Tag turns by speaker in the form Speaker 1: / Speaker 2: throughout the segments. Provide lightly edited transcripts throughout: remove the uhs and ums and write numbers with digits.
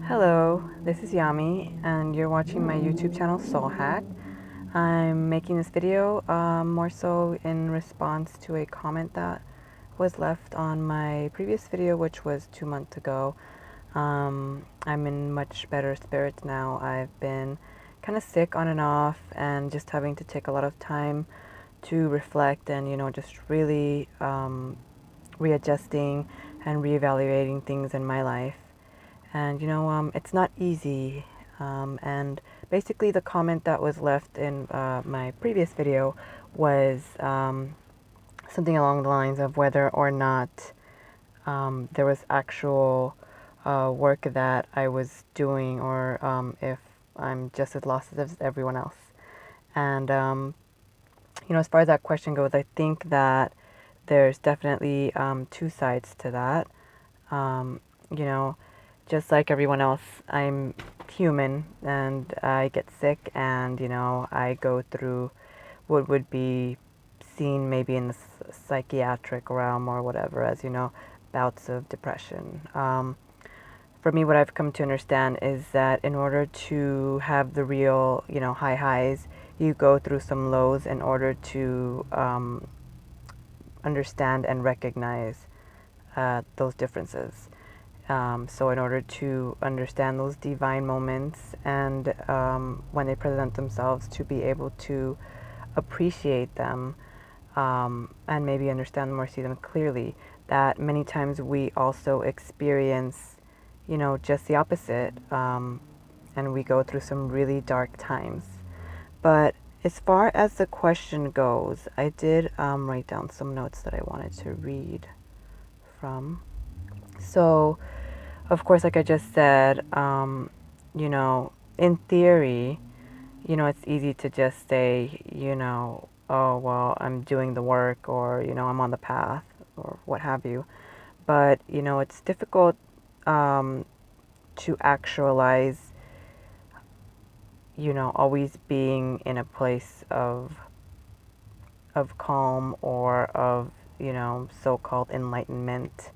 Speaker 1: Hello, this is Yami, and you're watching my YouTube channel Soul Hack. I'm making this video more so in response to a comment that was left on my previous video, which was 2 months ago. I'm in much better spirits now. I've been kind of sick on and off, and just having to take a lot of time to reflect and, just really readjusting and reevaluating things in my life. And it's not easy. And basically, the comment that was left in my previous video was something along the lines of whether or not there was actual work that I was doing, or if I'm just as lost as everyone else. And as far as that question goes, I think that there's definitely two sides to that. Um, you know, just like everyone else, I'm human and I get sick, and I go through what would be seen maybe in the psychiatric realm or whatever as, bouts of depression. For me, what I've come to understand is that in order to have the real, high highs, you go through some lows in order to understand and recognize those differences. So in order to understand those divine moments, and when they present themselves, to be able to appreciate them, and maybe understand them or see them clearly, that many times we also experience, just the opposite, and we go through some really dark times. But as far as the question goes, I did write down some notes that I wanted to read from. So, of course, like I just said, in theory, it's easy to just say, oh, well, I'm doing the work, or, I'm on the path, or what have you. But, it's difficult to actualize, always being in a place of calm, or of, so-called enlightenment.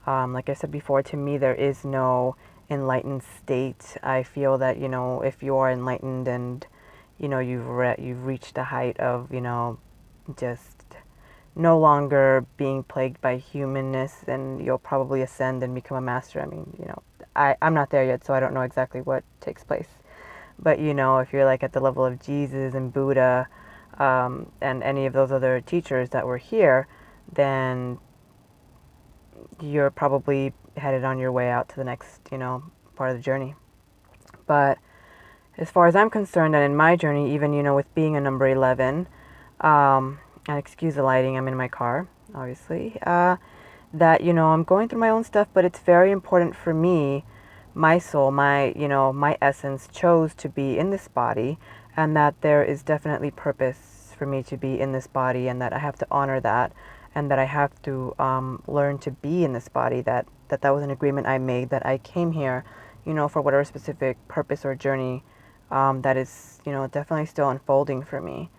Speaker 1: Like I said before, to me, there is no enlightened state. I feel that, if you are enlightened and, you've reached a height of, just no longer being plagued by humanness, then you'll probably ascend and become a master. I mean, I'm not there yet, so I don't know exactly what takes place. But, if you're like at the level of Jesus and Buddha, and any of those other teachers that were here, then you're probably headed on your way out to the next, part of the journey. But as far as I'm concerned, and in my journey, even, with being a number 11, and excuse the lighting, I'm in my car, obviously, that, I'm going through my own stuff, but it's very important for me, my soul, my essence chose to be in this body, and that there is definitely purpose for me to be in this body, and that I have to honor that, and that I have to learn to be in this body, that was an agreement I made, that I came here, for whatever specific purpose or journey that is, definitely still unfolding for me.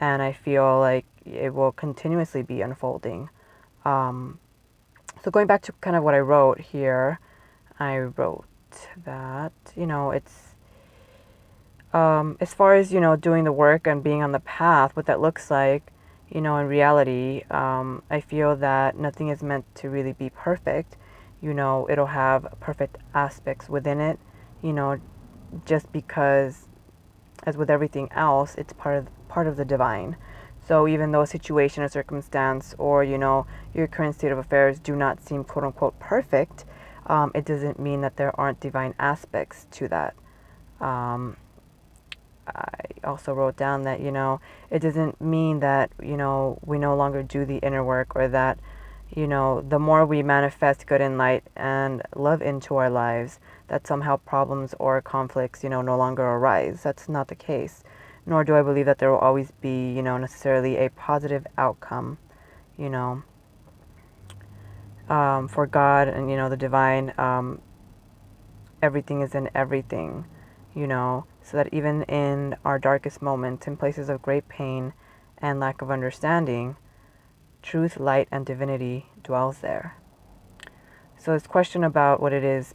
Speaker 1: And I feel like it will continuously be unfolding. So going back to kind of what I wrote here, I wrote that, it's, as far as, doing the work and being on the path, what that looks like, in reality, I feel that nothing is meant to really be perfect. It'll have perfect aspects within it, just because, as with everything else, it's part of the divine. So even though a situation or circumstance, or your current state of affairs do not seem quote unquote perfect, it doesn't mean that there aren't divine aspects to that. I also wrote down that, it doesn't mean that, we no longer do the inner work, or that, the more we manifest good and light and love into our lives, that somehow problems or conflicts, no longer arise. That's not the case. Nor do I believe that there will always be, necessarily a positive outcome, you know. For God and, the divine, everything is in everything, so that even in our darkest moments, in places of great pain and lack of understanding, truth, light, and divinity dwells there. So this question about what it is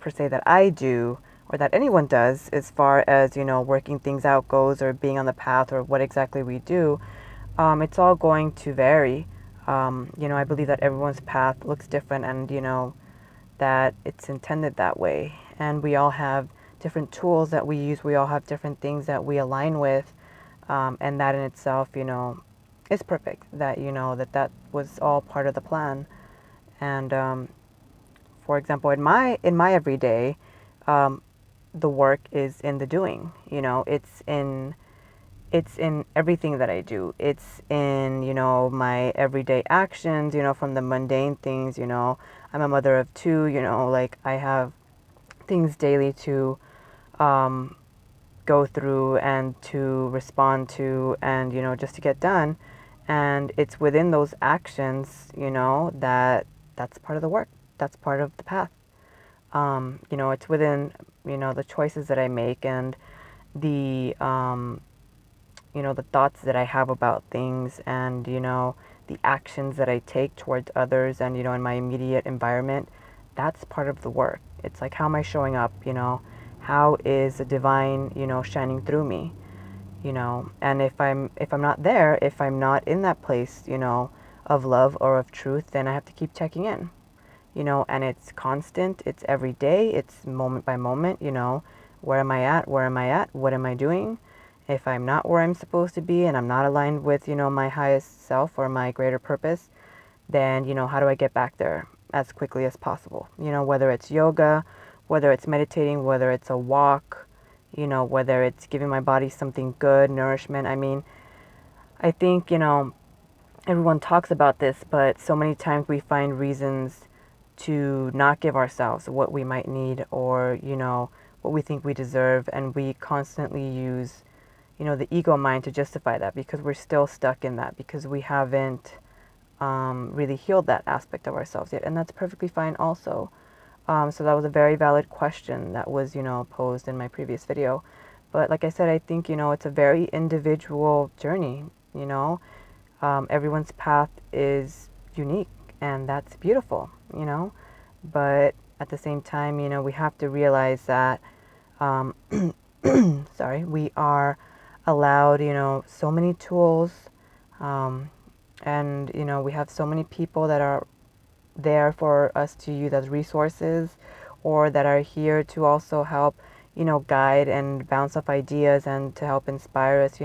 Speaker 1: per se that I do or that anyone does as far as, working things out goes or being on the path or what exactly we do, it's all going to vary. I believe that everyone's path looks different and, that it's intended that way. And we all have different tools that we use. We all have different things that we align with. And that in itself, is perfect. That, that was all part of the plan. And for example, in my everyday, um, the work is in the doing. It's in everything that I do. It's in, my everyday actions, from the mundane things. I'm a mother of two, like I have things daily to um, go through and to respond to and, just to get done. And it's within those actions, that's part of the work. That's part of the path. It's within, the choices that I make and the, the thoughts that I have about things and, the actions that I take towards others and, in my immediate environment. That's part of the work. It's like, how am I showing up? How is the divine, shining through me? And if I'm not there, if I'm not in that place, of love or of truth, then I have to keep checking in. And it's constant, it's every day, it's moment by moment. Where am I at? Where am I at? What am I doing? If I'm not where I'm supposed to be and I'm not aligned with, my highest self or my greater purpose, then, how do I get back there as quickly as possible? Whether it's yoga, whether it's meditating, whether it's a walk, whether it's giving my body something good, nourishment. I mean, I think, everyone talks about this, but so many times we find reasons to not give ourselves what we might need or, what we think we deserve. And we constantly use, the ego mind to justify that because we're still stuck in that, because we haven't really healed that aspect of ourselves yet. And that's perfectly fine also. So that was a very valid question that was, posed in my previous video. But like I said, I think, it's a very individual journey, you know. Everyone's path is unique and that's beautiful, But at the same time, we have to realize that, um, sorry, we are allowed, so many tools, um, and, we have so many people that are there for us to use as resources or that are here to also help, guide and bounce off ideas and to help inspire us.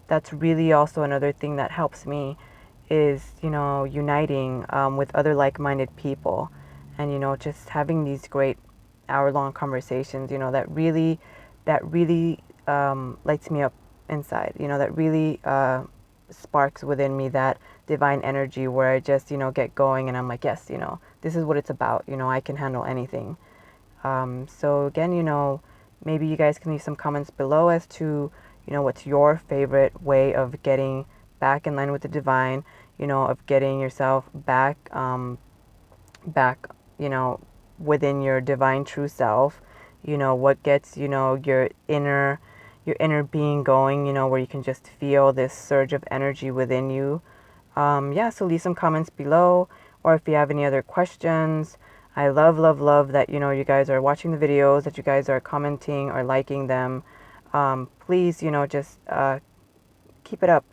Speaker 1: That's really also another thing that helps me is, uniting with other like-minded people and, just having these great hour-long conversations, that really lights me up inside, that really sparks within me that divine energy where I just, get going and I'm like, yes, this is what it's about. I can handle anything. So again, maybe you guys can leave some comments below as to, what's your favorite way of getting back in line with the divine, of getting yourself back, within your divine true self, what gets, your inner being going, where you can just feel this surge of energy within you. Yeah, so leave some comments below, or if you have any other questions. I love, love, love that, you guys are watching the videos, that you guys are commenting or liking them. Please, just keep it up.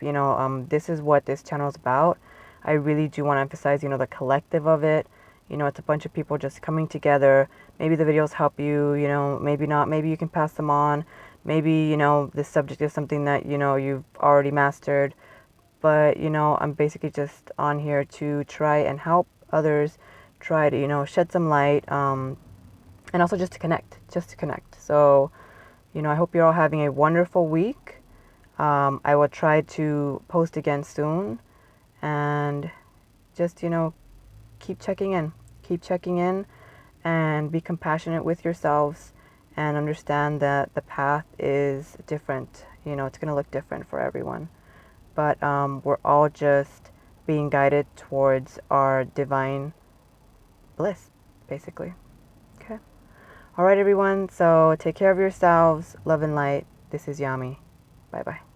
Speaker 1: This is what this channel is about. I really do want to emphasize, the collective of it. It's a bunch of people just coming together. Maybe the videos help you, maybe not. Maybe you can pass them on. Maybe, this subject is something that, you've already mastered. But, I'm basically just on here to try and help others, try to, shed some light, and also just to connect, So, I hope you're all having a wonderful week. I will try to post again soon and just, keep checking in. Keep checking in and be compassionate with yourselves and understand that the path is different. It's going to look different for everyone. But we're all just being guided towards our divine bliss, basically. Okay. All right, everyone. So take care of yourselves. Love and light. This is Yami. Bye-bye.